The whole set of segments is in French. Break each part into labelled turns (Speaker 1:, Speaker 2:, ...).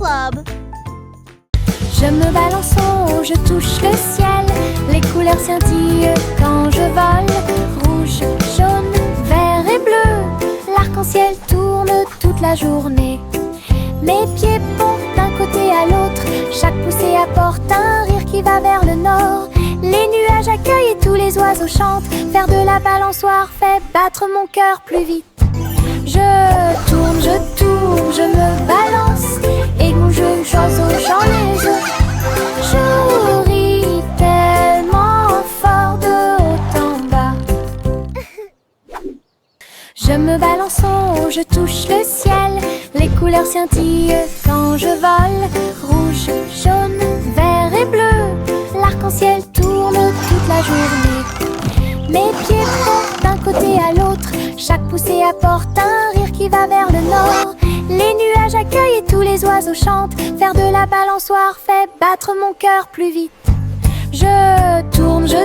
Speaker 1: Club.
Speaker 2: Je me balance en haut, je touche le ciel. Les couleurs scintillent quand je vole. Rouge, jaune, vert et bleu. L'arc-en-ciel tourne toute la journée. Mes pieds pompent d'un côté à l'autre. Chaque poussée apporte un rire qui va vers le nord. Les nuages accueillent et tous les oiseaux chantent. Faire de la balançoire fait battre mon cœur plus vite. Je tourne, je me balance. Et quand je chose au chant les œufs. Je ris tellement fort de haut en bas. Je me balance en haut, je touche le ciel. Les couleurs scintillent quand je vole. Rouge, jaune, vert et bleu. L'arc-en-ciel tourne toute la journée. Mes pieds pompent d'un côté à l'autre. Chaque poussée apporte un rire qui va vers le nord. Les nuages accueillent et tous les oiseaux chantent. Faire de la balançoire fait battre mon cœur plus vite. Je tourne, je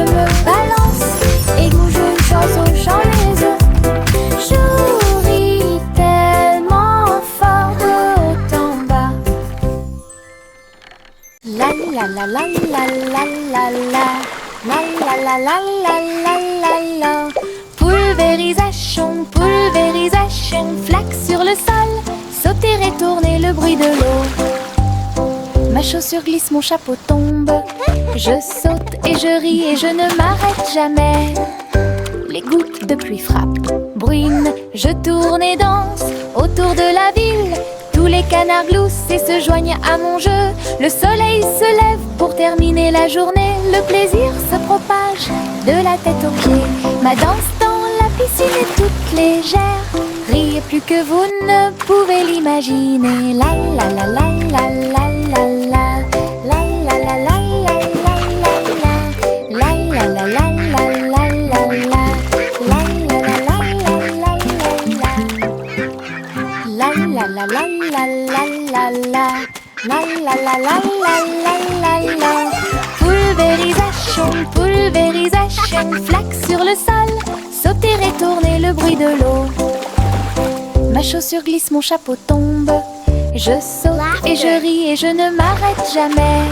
Speaker 2: me balance. Et bouge une chose au chant les œufs. Je ris tellement fort de haut en bas. La la la la la la la la. La la la la la la la la. Pulvérisation, pulvérisation. Flaque sur le sol, sauter et tourner le bruit de l'eau. Ma chaussure glisse, mon chapeau tombe. Je saute et je ris et je ne m'arrête jamais. Les gouttes de pluie frappent, bruinent. Je tourne et danse autour de la ville. Tous les canards gloussent et se joignent à mon jeu. Le soleil se lève pour terminer la journée. Le plaisir se propage de la tête aux pieds. Ma danse dans la piscine est toute légère. Riez plus que vous ne pouvez l'imaginer. La la la la la la la la. La la la la la la la la. La la la la la la la la. La la la la la la la. La la la la la la la. La la la la la la la. Pulvérisation, pulvérisation. Flaque sur le sol, sauter et tourner le bruit de l'eau. Ma chaussure glisse, mon chapeau tombe. Je saute et je ris et je ne m'arrête jamais.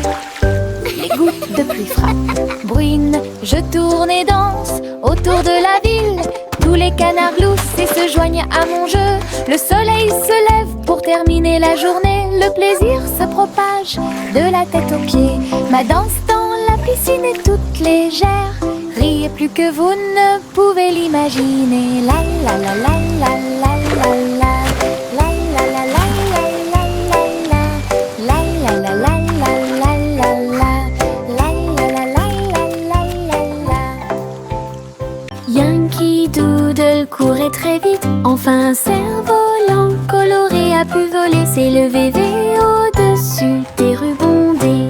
Speaker 2: Les gouttes de pluie frappent, bruinent. Je tourne et danse autour de la ville. Tous les canards gloussent et se joignent à mon jeu. Le soleil se lève pour terminer la journée. Le plaisir se propage de la tête aux pieds. Ma danse dans la piscine est toute légère. Riez plus que vous ne pouvez l'imaginer. La la la la la la la la. La la la la la la la la. La la la la la la la la. La la la la la la la. Yankee Doodle courait très vite. Enfin un cerf-volant coloré a pu voler. S'élever au-dessus des rubans bondés.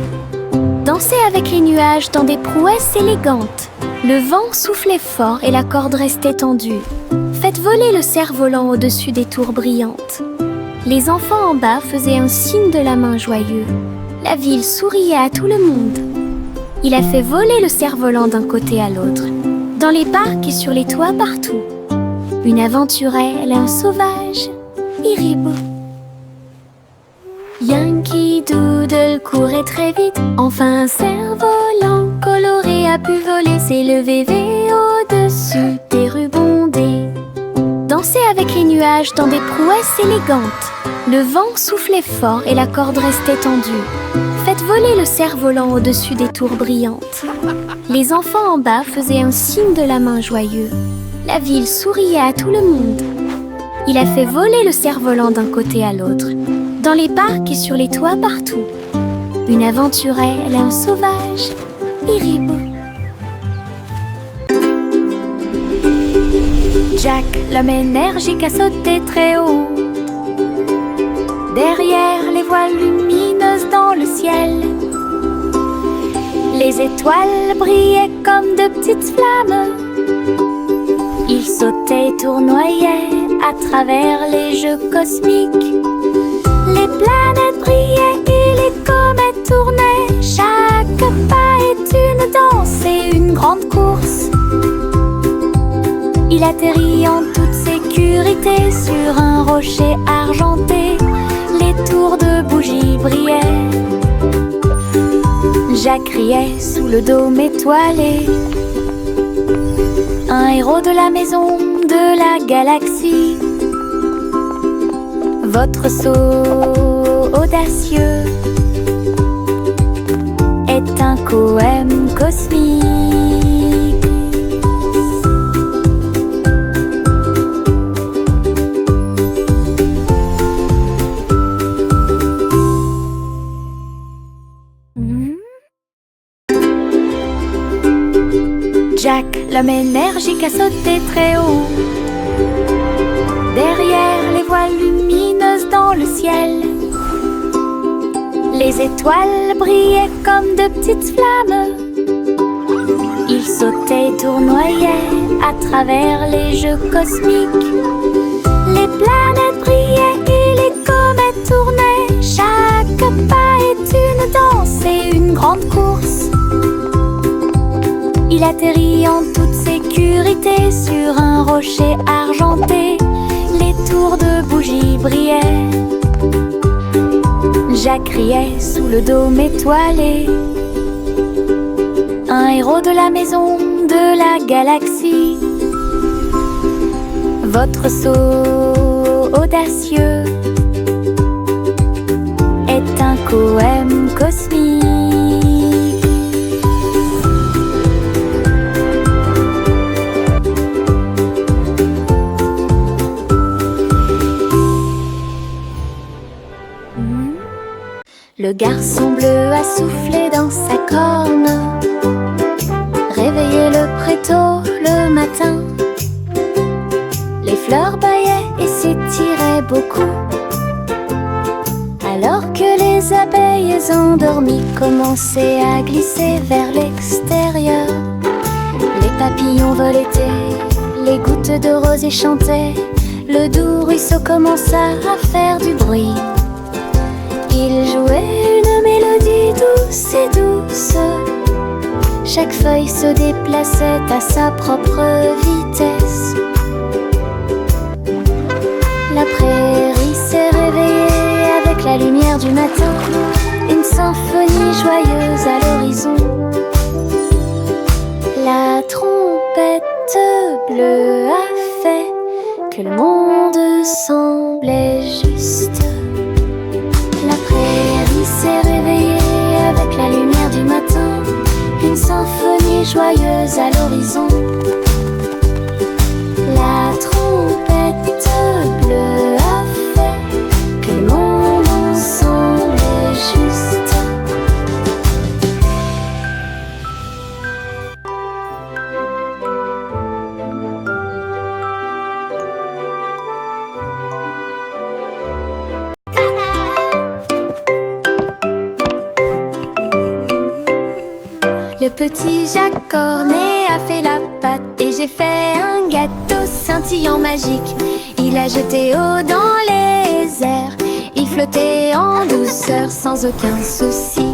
Speaker 2: Danser avec les nuages dans des prouesses élégantes. Le vent soufflait fort et la corde restait tendue. Faites voler le cerf-volant au-dessus des tours brillantes. Les enfants en bas faisaient un signe de la main joyeux. La ville souriait à tout le monde. Il a fait voler le cerf-volant d'un côté à l'autre, dans les parcs et sur les toits partout. Une aventurelle, un sauvage, Iribou. Yankee Doodle courait très vite. Enfin un cerf-volant coloré a pu voler. S'élever au-dessus des rubans bondés. Danser avec les nuages dans des prouesses élégantes. Le vent soufflait fort et la corde restait tendue. Faites voler le cerf-volant au-dessus des tours brillantes. Les enfants en bas faisaient un signe de la main joyeux. La ville souriait à tout le monde. Il a fait voler le cerf-volant d'un côté à l'autre, dans les parcs et sur les toits partout. Une aventurelle, un sauvage, Iribou. Jack, l'homme énergique, a sauté très haut. Derrière les voiles lumineuses dans le ciel, les étoiles brillaient comme de petites flammes. Il sautait et tournoyait à travers les jeux cosmiques. Les planètes brillaient et les comètes tournaient. Chaque pas est une danse et une grande course. Il atterrit en toute sécurité sur un rocher argenté. Les tours de bougies brillaient. Jacques riait sous le dôme étoilé. Un héros de la maison de la galaxie. Votre saut audacieux est un poème cosmique. Jack, l'homme énergique, a sauté très haut. Derrière les voiles lumineuses dans le ciel, les étoiles brillaient comme de petites flammes. Il sautait et tournoyait à travers les jeux cosmiques. Les planètes brillaient et les comètes tournaient. Chaque pas est une danse et une grande course. Il atterrit en toute sécurité sur un rocher argenté. Les tours de bougies brillaient. Jacques riait sous le dôme étoilé. Un héros de la maison de la galaxie. Votre saut audacieux est un poème cosmique. Le garçon bleu a soufflé dans sa corne, réveillé le prétôt le matin. Les fleurs bâillaient et s'étiraient beaucoup, alors que les abeilles endormies commençaient à glisser vers l'extérieur. Les papillons voletaient, les gouttes de rosée chantaient. Le doux ruisseau commença à faire du bruit. Il jouait une mélodie douce et douce. Chaque feuille se déplaçait à sa propre vitesse. La prairie s'est réveillée avec la lumière du matin. Une symphonie joyeuse à l'horizon. La trompette bleue a fait que le monde semblait juste. La prairie s'est réveillée avec la lumière du matin. Une symphonie joyeuse à l'horizon. La trompette bleue a fait que le monde semblait juste. Le petit Jacques Cornet a fait la pâte et j'ai fait un gâteau scintillant magique. Il a jeté eau dans les airs, il flottait en douceur sans aucun souci.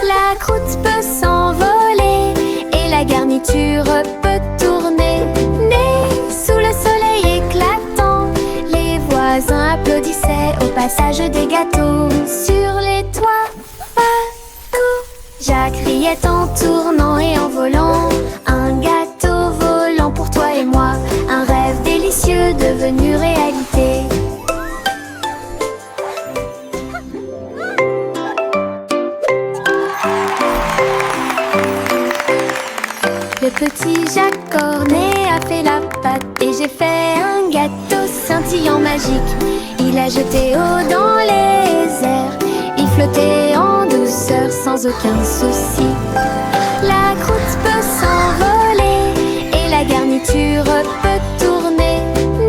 Speaker 2: La croûte peut s'envoler et la garniture peut tourner. Né sous le soleil éclatant, les voisins applaudissaient au passage des gâteaux. Sur les toits, partout, Jacques riait en tournant et en volant. Un gâteau volant pour toi et moi, un rêve délicieux devenu réalité. Le petit Jacques Cornet a fait la pâte et j'ai fait un gâteau scintillant magique. Il a jeté eau dans les airs, il flottait en douceur sans aucun souci. La croûte peut s'envoler et la garniture peut tourner.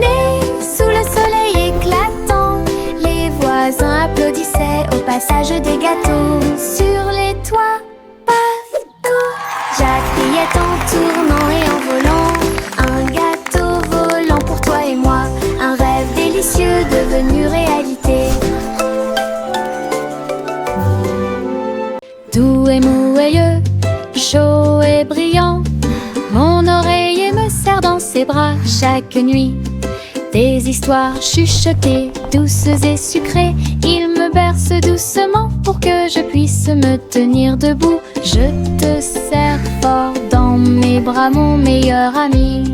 Speaker 2: Né sous le soleil éclatant, les voisins applaudissaient au passage des gâteaux. Sur les toits, partout, Jacques riait en tournant et en volant. Un gâteau volant pour toi et moi, un rêve délicieux devenu réalité. Doux et mouilleux, chaud et brillant, mon oreiller me serre dans ses bras chaque nuit. Des histoires chuchotées, douces et sucrées. Il me berce doucement pour que je puisse me tenir debout. Je te serre fort dans mes bras, mon meilleur ami.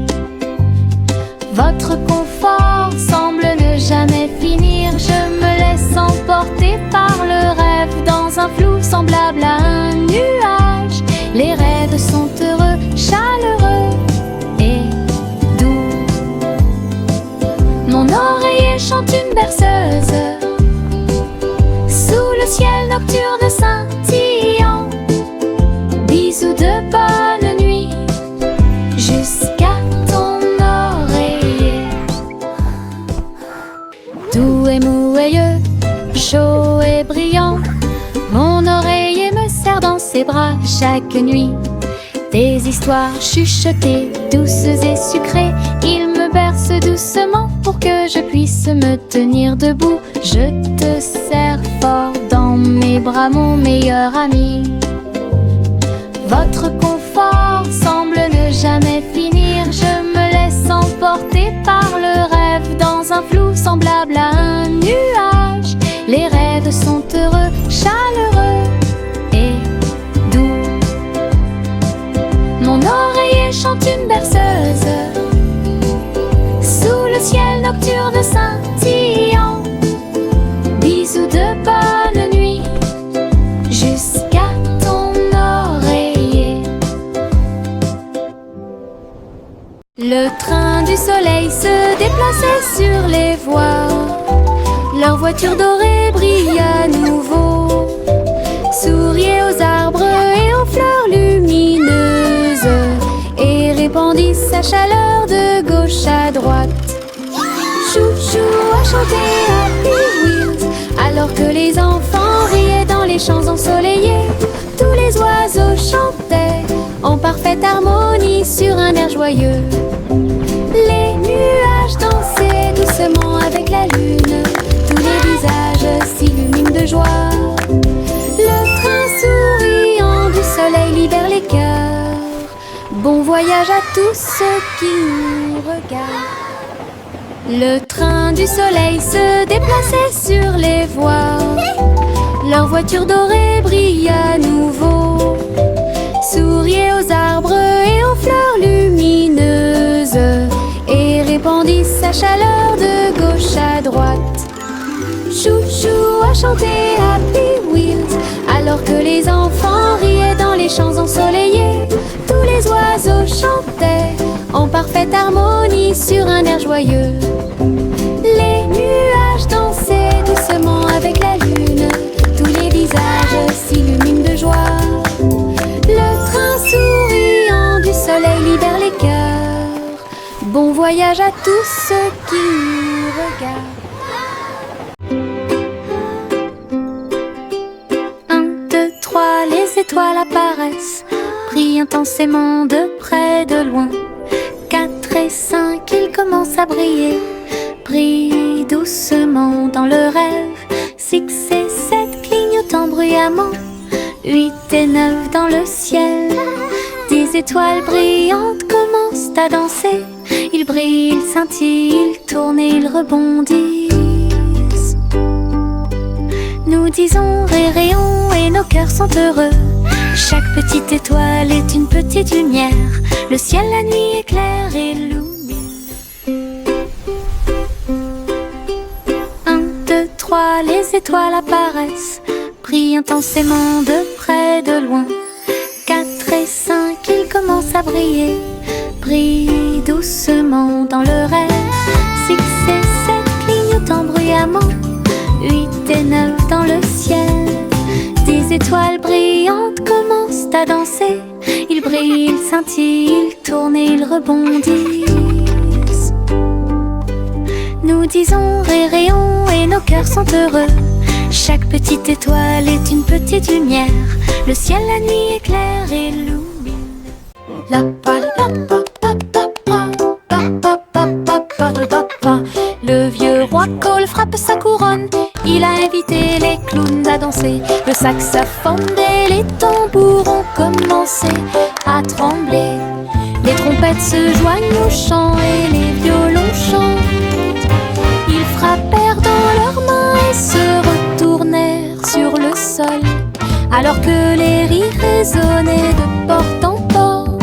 Speaker 2: Votre confort semble ne jamais finir. Je me laisse emporter par le rêve dans un flou semblable à un nuage. Les rêves sont heureux, chaleureux et doux. Mon oreiller chante une berceuse sous le ciel nocturne scintillant. Bisous de bonne nuit jusqu'à ton oreiller. Doux et moelleux, chaud et brillant, mon oreiller me serre dans ses bras chaque nuit. Des histoires chuchotées, douces et sucrées. Il me berce doucement pour que je puisse me tenir debout. Je te serre fort dans mes bras, mon meilleur ami. Votre confort semble ne jamais finir. Je me laisse emporter par le rêve dans un flou semblable à un nuage. Les rêves sont heureux, chaleureux et doux. Mon oreiller chante une berceuse sous le ciel nocturne scintillant. Bisous de bonne nuit jusqu'à ton oreiller. Le train du soleil se déplaçait sur les voies. Leur voiture dorée brille à nouveau, souriait aux arbres et aux fleurs lumineuses et répandit sa chaleur de gauche à droite. Chou-chou a chanté Happy Wheels alors que les enfants riaient dans les champs ensoleillés. Tous les oiseaux chantaient en parfaite harmonie sur un air joyeux. Les nuages dansaient doucement avec la lune. Tous les visages s'illuminent de joie. Le train souriant du soleil libère les cœurs. Bon voyage à tous ceux qui nous regardent. Le train du soleil se déplaçait sur les voies. Leur voiture dorée brille à nouveau, souriait aux arbres et aux fleurs lumineuses et répandit sa chaleur de gauche à droite. Chou-chou a chanté Happy Wheels alors que les enfants riaient dans les champs ensoleillés. Tous les oiseaux chantaient en parfaite harmonie sur un air joyeux. Les nuages dansaient doucement avec la lune. Tous les visages s'illuminent de joie. Le train souriant du soleil libère les cœurs. Bon voyage à tous ceux qui nous regardent. 1, 2, 3, les étoiles apparaissent, brillent intensément de près, de loin. 4 et 5, ils commencent à briller, brillent doucement dans le rêve. 6 et 7, clignotant bruyamment. 8 et 9 dans le ciel. 10 étoiles brillantes commencent à danser. Ils brillent, ils scintillent, ils tournent et ils rebondissent. Nous disons rayons et nos cœurs sont heureux. Chaque petite étoile est une petite lumière. Le ciel la nuit éclaire et illumine. 1, 2, 3, les étoiles apparaissent, brillent intensément de près, de loin. 4 et 5, ils commencent à briller, brillent doucement dans le rêve. 6 et 7, clignotant bruyamment. 8 et 9 dans le ciel. 10 étoiles brillantes commencent à danser. Ils brillent, ils scintillent, ils tournent et ils rebondissent. Nous disons rayons et nos cœurs sont heureux. Chaque petite étoile est une petite lumière. Le ciel la nuit éclaire et illumine. La pa la pa pa pa pa pa pa pa pa pa pa. Le vieux roi Cole frappe sa couronne. Il a invité les clowns à danser. Le saxophone et les tambours ont commencé à trembler. Les trompettes se joignent au chant et les violons chantent. résonnaient de porte en porte.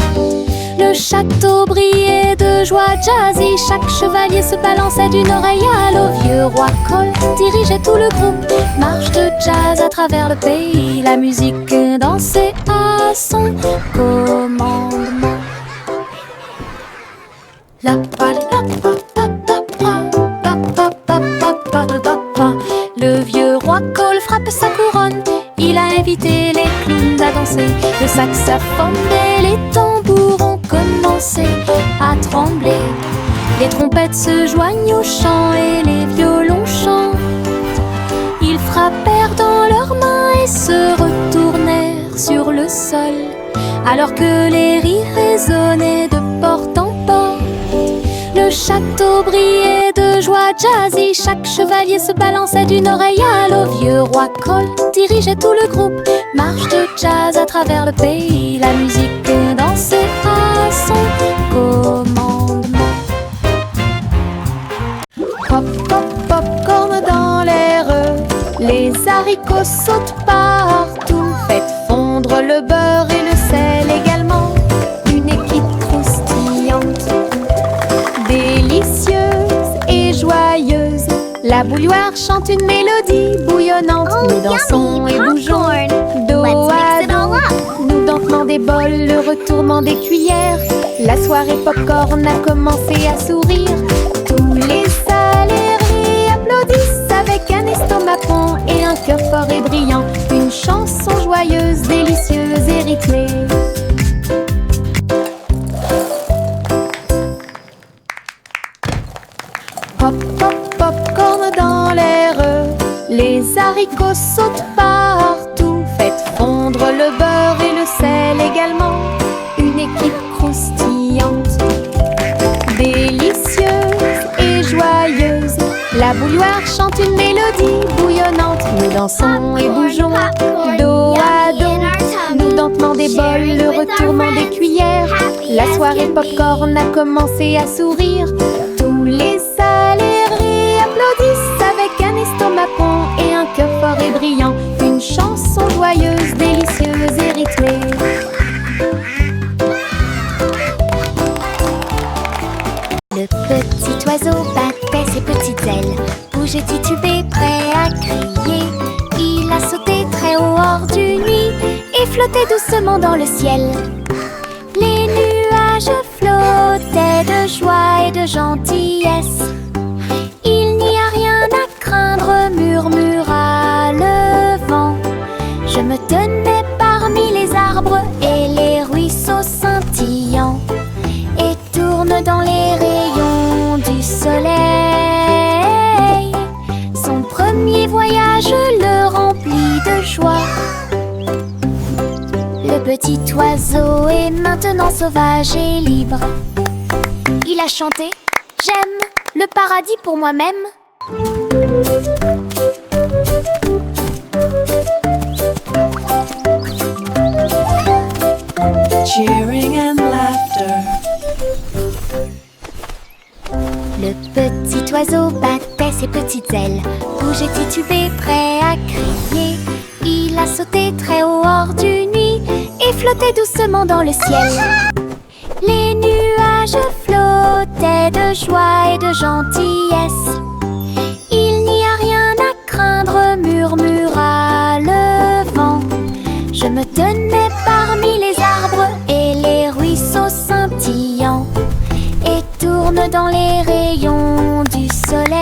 Speaker 2: Le château brillait de joie jazzy, chaque chevalier se balançait d'une oreille à l'autre. Vieux roi Cole dirigeait tout le groupe, marche de jazz à travers le pays. La musique dansait à son commandement. Le vieux roi Cole frappe sa couronne, il a invité les clowns à danser. Le saxophone et les tambours ont commencé à trembler. Les trompettes se joignent au chant et les violons chantent. Ils frappèrent dans leurs mains et se retournèrent sur le sol, alors que les rires résonnaient de porte en porte. Le château brillait de joie jazzy, chaque chevalier se balançait d'une oreille à l'autre. Vieux roi Cole dirigeait tout le groupe, marche de jazz à travers le pays. La musique dansait à son commandement. Pop, pop, popcorn dans l'air, les haricots sautent partout. Faites fondre le beurre et le sel également. Une équipe croustillante, délicieuse et joyeuse. La bouilloire chante une mélodie bouillonnante. Nous dansons et bougeons dos à dos, nous dentement des bols, le retournement des cuillères. La soirée popcorn a commencé à sourire. Tous les salariés applaudissent avec un estomac rond et un cœur fort et brillant. Une chanson joyeuse, délicieuse et rythmée. Pop, pop, popcorn dans l'air, les haricots sautent partout. Faites fondre le beurre et le sel également. Une équipe croustillante, délicieuse et joyeuse. La bouilloire chante une mélodie bouillonnante. Nous dansons et bougeons dos à dos, nous dentement des bols, le retournement des cuillères. La soirée popcorn a commencé à sourire. Tous les salariés applaudissent avec un estomac rond et un cœur fort et brillant. Une chanson joyeuse, délicieuse et rythmée. Le petit oiseau battait ses petites ailes, bougeait, titubé, prêt à crier. Il a sauté très haut hors du nid et flottait doucement dans le ciel. Les nuages flottaient de joie et de gentillesse. Il n'y a rien à craindre, murmura le vent. Je me tenais parmi les arbres et les ruisseaux scintillants, et tourne dans les rayons du soleil. Son premier voyage le remplit de joie. Le petit oiseau est maintenant sauvage et libre. Il a chanté « J'aime le paradis pour moi-même ».
Speaker 1: Cheering and laughter.
Speaker 2: Le petit oiseau battait ses petites ailes, bougeait, titubé, prêt à crier. Il a sauté très haut hors du nid et flottait doucement dans le ciel. Les nuages flottaient de joie et de gentillesse. Il n'y a rien à craindre, murmura le vent. Je me tenais parmi les arbres et les ruisseaux scintillants, et tourne dans les rayons du soleil.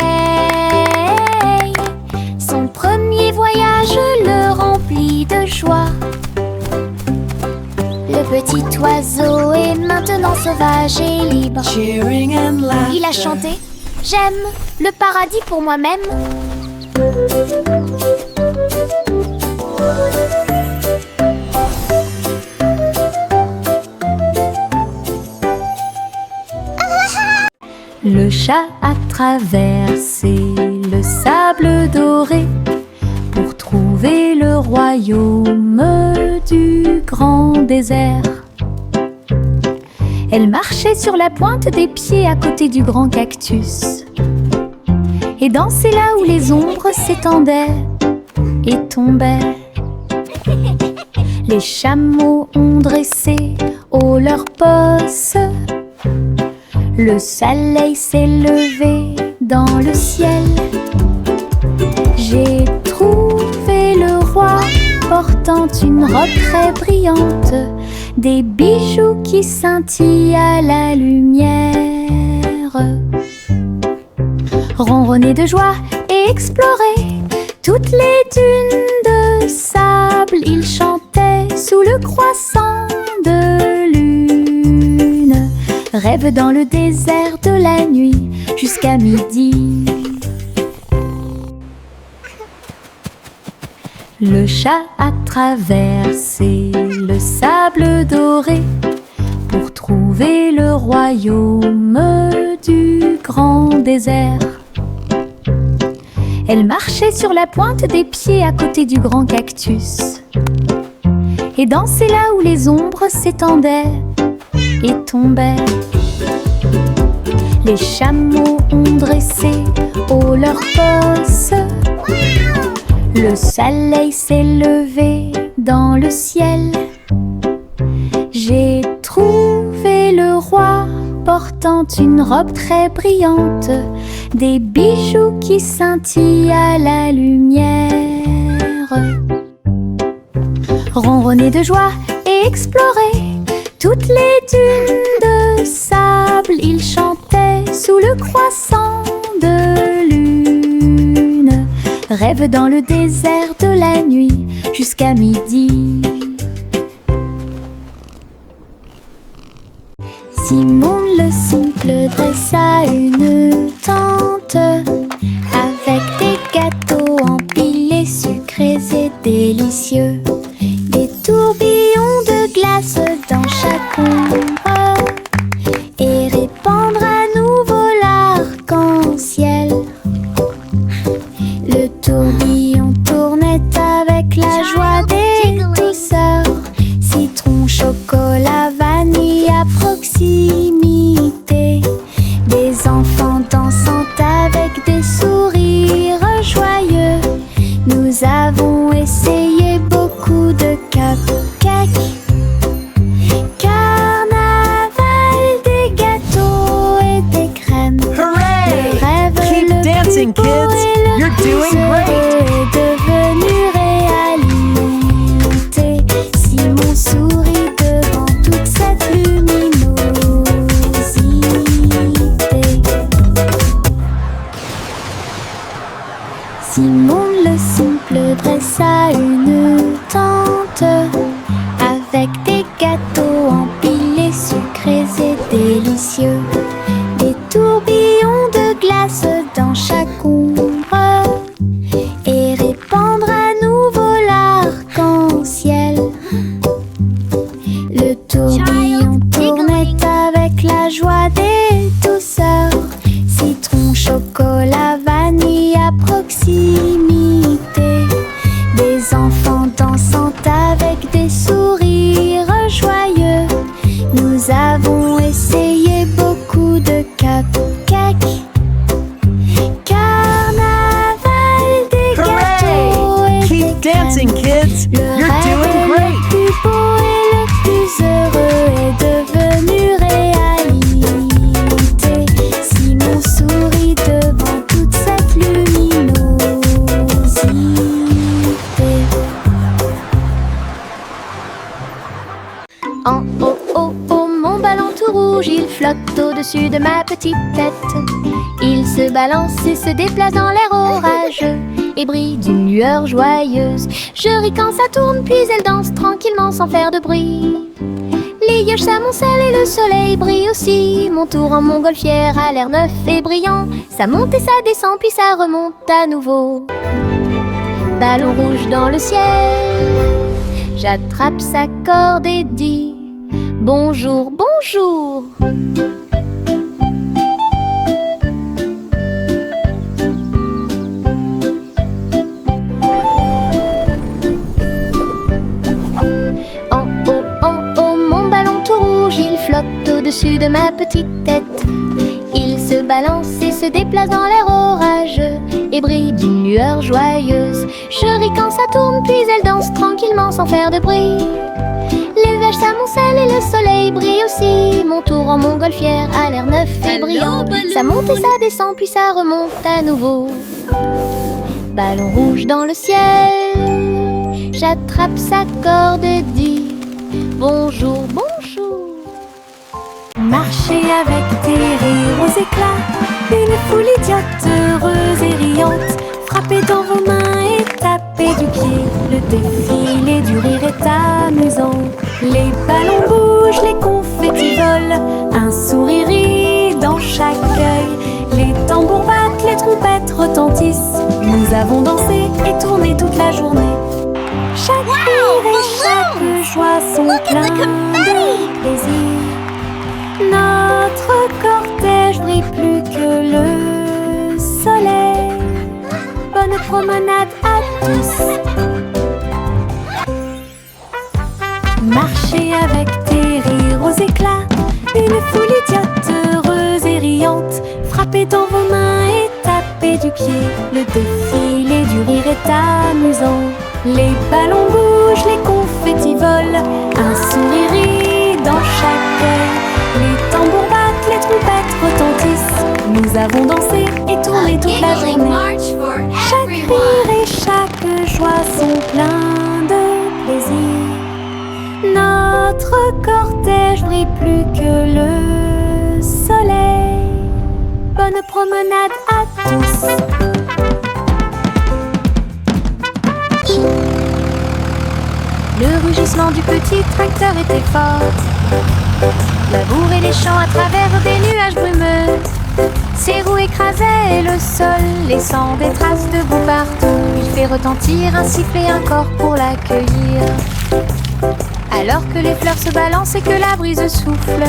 Speaker 2: Son premier voyage le remplit de joie. Le petit oiseau est maintenant sauvage et libre.
Speaker 1: Cheering and laughter.
Speaker 2: Il a chanté « J'aime le paradis pour moi-même ». Le chat a traversé le sable doré pour trouver le royaume du grand désert. Elle marchait sur la pointe des pieds à côté du grand cactus et dansait là où les ombres s'étendaient et tombaient. Les chameaux ont dressé haut leurs bosses. Le soleil s'est levé dans le ciel. J'ai trouvé le roi portant une robe très brillante, des bijoux qui scintillent à la lumière. Ronronner de joie et explorer toutes les dunes de sable, il chantait sous le croissant de lune. Rêve dans le désert de la nuit jusqu'à midi. Le chat a traversé le sable doré pour trouver le royaume du grand désert. Elle marchait sur la pointe des pieds à côté du grand cactus et dansait là où les ombres s'étendaient et tombaient. Les chameaux ont dressé haut leurs bosses. Le soleil s'est levé dans le ciel. J'ai trouvé le roi portant une robe très brillante, des bijoux qui scintillent à la lumière. Ronronner de joie et explorer toutes les dunes de sable, il chantait sous le croissant de lune. Rêve dans le désert de la nuit jusqu'à midi. Simon le simple dressa une tente avec des gâteaux empilés, sucrés et délicieux, des tourbillons de glace dans chaque ombre et répandre à nouveau l'arc-en-ciel. Le tourbillon tournait avec la joie des douceurs, citron, chocolat, vanille à proximité. Des enfants dansant avec des sourires joyeux. Nous avons essayé beaucoup de cupcakes. Carnaval, des gâteaux et des crèmes.
Speaker 3: Hooray!
Speaker 2: Le rêve
Speaker 3: Keep
Speaker 2: le
Speaker 3: dancing,
Speaker 2: plus beau
Speaker 3: kids.
Speaker 2: et le
Speaker 3: You're
Speaker 2: plus
Speaker 3: doing great.
Speaker 2: heureux est devenu réalité. Simon sourit devant toute cette luminosité. Simon le simple dressa une tente avec des gâteaux empilés, sucrés et délicieux, des tourbillons de glace dans chaque ombre et répandre à nouveau l'arc-en-ciel. Le tourbillon tournait avec la joie des douceurs, citron, chocolat, vanille à proximité. Des enfants dansant avec des sourires joyeux. Nous avons essayé beaucoup de cupcakes. Carnaval, des gâteaux et
Speaker 3: Keep
Speaker 2: des
Speaker 3: dancing,
Speaker 2: crèmes.
Speaker 3: kids.
Speaker 2: Le
Speaker 3: You're doing
Speaker 2: rêve
Speaker 3: great.
Speaker 2: le plus beau et le plus heureux est devenu réalité. Simon sourit devant toute cette luminosité. En haut, haut, haut, mon ballon tout rouge, il flotte au-dessus de ma petite tête. Il se balance et se déplace dans l'air orageux et brille d'une lueur joyeuse. Je ris quand ça tourne, puis elle danse tranquillement sans faire de bruit. Les yeux s'amoncellent et le soleil brille aussi. Mon tour en montgolfière a l'air neuf et brillant. Ça monte et ça descend, puis ça remonte à nouveau. Ballon rouge dans le ciel, j'attrape sa corde et dis bonjour, bonjour. En haut, mon ballon tout rouge, il flotte au-dessus de ma petite tête. Il se balance et se déplace dans l'air orageux et brille d'une lueur joyeuse. Je ris quand ça tourne, puis elle danse tranquillement sans faire de bruit. Les vaches s'amoncellent et le soleil brille aussi. Mon tour en montgolfière a l'air neuf et brillant. Ça monte et ça descend, puis ça remonte à nouveau. Ballon rouge dans le ciel, j'attrape sa corde et dis bonjour, bonjour.
Speaker 1: Marchez avec des rires aux éclats, une foule idiote, heureuse et riante. Frappez dans vos mains et tapez du pied, le défilé du rire est amusant. Les ballons bougent, les confettis volent, un sourire rit dans chaque œil. Les tambours battent, les trompettes retentissent. Nous avons dansé et tourné toute la journée. Chaque rire et chaque joie sont pleins de plaisir. Notre cortège brille plus que le soleil. Bonne promenade à tous. Marchez avec des rires aux éclats, une foule idiote, heureuse et riante. Frappez dans vos mains et tapez du pied, le défilé du rire est amusant. Les ballons bougent, les confettis volent, un sourire rit dans chaque œil. Les tambours battent, les trompettes retentissent. Nous avons dansé et tourné toute la journée. Chaque rire et chaque joie sont pleins de plaisir. Notre cortège brille plus que le soleil. Bonne promenade à tous.
Speaker 2: Le rugissement du petit tracteur était fort. Labourer les champs à travers des nuages brumeux. Ses roues écrasaient le sol, laissant des traces de boue partout. Il fait retentir un sifflet, un corps pour l'accueillir. Alors que les fleurs se balancent et que la brise souffle,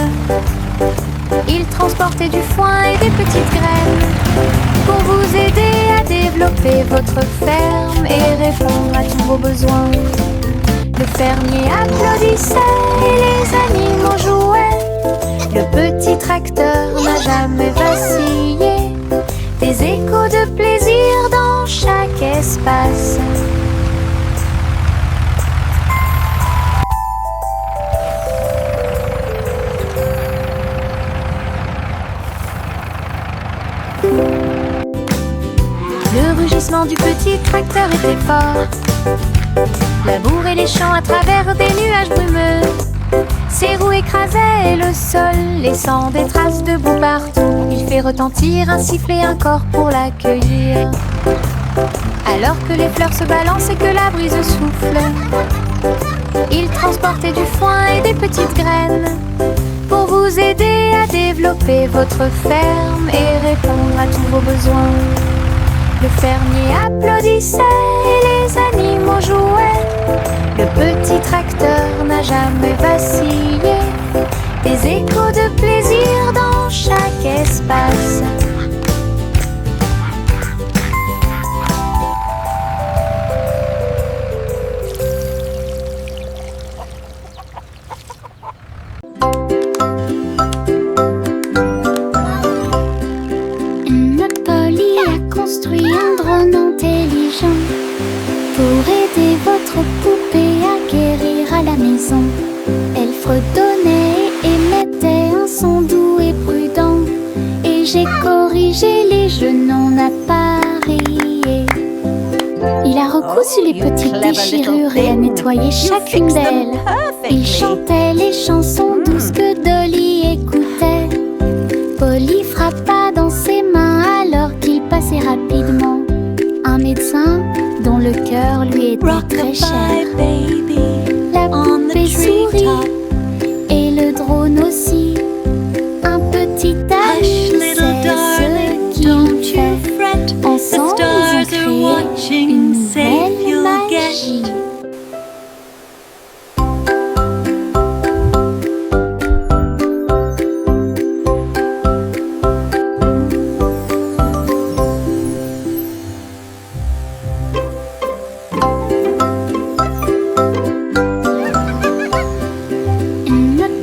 Speaker 2: il transportait du foin et des petites graines pour vous aider à développer votre ferme et répondre à tous vos besoins. Le fermier applaudissait et les animaux jouaient. Le petit tracteur n'a jamais vacillé. Des échos de plaisir dans chaque espace. Le rugissement du petit tracteur était fort. Labourer les champs à travers des nuages brumeux. Ses roues écrasaient le sol, laissant des traces de boue partout. Il fait retentir un sifflet, un corps pour l'accueillir. Alors que les fleurs se balancent et que la brise souffle, il transportait du foin et des petites graines pour vous aider à développer votre ferme et répondre à tous vos besoins. Le fermier applaudissait et les animaux jouaient. Le petit tracteur n'a jamais vacillé. Des échos de plaisir dans chaque espace.
Speaker 3: Polly a construit un drone intelligent pour aider votre poupée à guérir à la maison. Elle fredonnait et émettait un son doux et prudent. Et j'ai corrigé les jeux non appareillés. Il a recousu les petites déchirures et a nettoyé chacune d'elles. Il chantait les chansons douces que Dolly écoutait. Polly frappa dans ses mains alors qu'il passait rapidement. Un médecin dont le cœur lui était très cher. La poupée sourit et le drone aussi. Un petit ami, c'est ce qu'il fait. Ensemble, ils ont créé une nouvelle magie.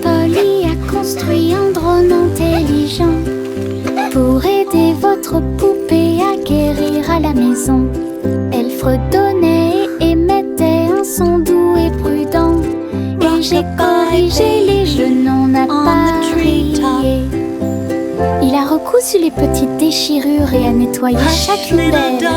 Speaker 3: Polly a construit un drone intelligent pour aider votre poupée à guérir à la maison. Elle fredonnait cousu les petites déchirures et à nettoyer chacune d'elles.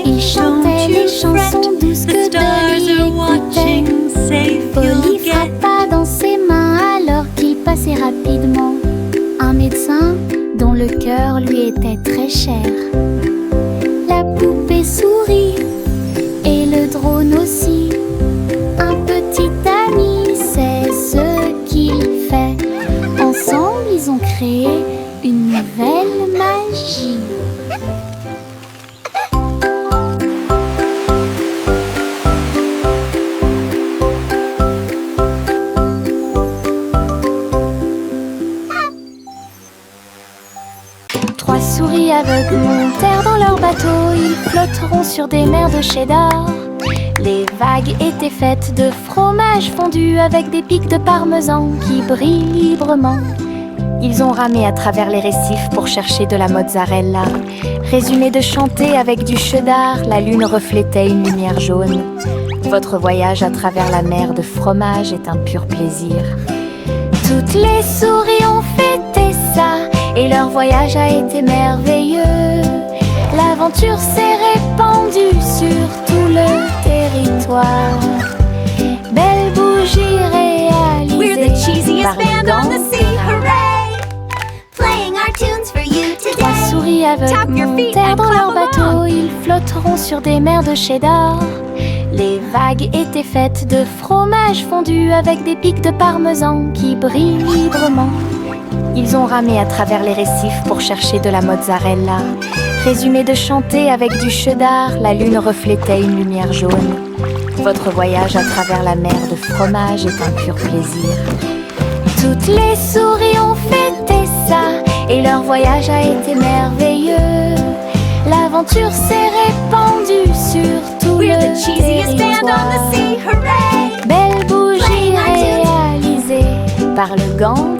Speaker 3: Il chantait les chansons douces que Dolly écoutait. Polly frappa dans ses mains alors qu'il passait rapidement. Un médecin dont le cœur lui était très cher. La poupée sourit et le drone aussi. Un petit ami, c'est ce qu'il fait. Ensemble, ils ont créé une nouvelle magie. Trois souris aveugles montèrent dans leur bateau. Ils flotteront sur des mers de cheddar. Les vagues étaient faites de fromage fondu avec des pics de parmesan qui brillent librement. Ils ont ramé à travers les récifs pour chercher de la mozzarella. Résumé de chanter avec du cheddar, la lune reflétait une lumière jaune. Votre voyage à travers la mer de fromage est un pur plaisir. Toutes les souris ont fêté ça et leur voyage a été merveilleux. L'aventure s'est répandue sur tout le territoire. Belle bougie réalisée.
Speaker 2: We're the cheesiest
Speaker 3: par le
Speaker 2: band on the
Speaker 3: gang
Speaker 2: sea,
Speaker 3: Gérard.
Speaker 2: hooray! Playing our tunes for you
Speaker 3: Trois
Speaker 2: today.
Speaker 3: souris aveugles
Speaker 2: Tap your feet
Speaker 3: montèrent
Speaker 2: and
Speaker 3: dans leur
Speaker 2: clap
Speaker 3: bateau.
Speaker 2: along.
Speaker 3: Ils flotteront sur des mers de cheddar. Les vagues étaient faites de fromage fondu avec des pics de parmesan qui brillent librement. Ils ont ramé à travers les récifs pour chercher de la mozzarella. Résumé de chanter avec du cheddar, la lune reflétait une lumière jaune. Votre voyage à travers la mer de fromage est un pur plaisir. Toutes les souris ont fêté ça et leur voyage a été merveilleux. L'aventure s'est répandue sur tout
Speaker 2: We're
Speaker 3: le
Speaker 2: the cheesiest band on the
Speaker 3: territoire.
Speaker 2: sea, hooray!
Speaker 3: Belle bougie
Speaker 2: Playing our tunes.
Speaker 3: réalisée par le gang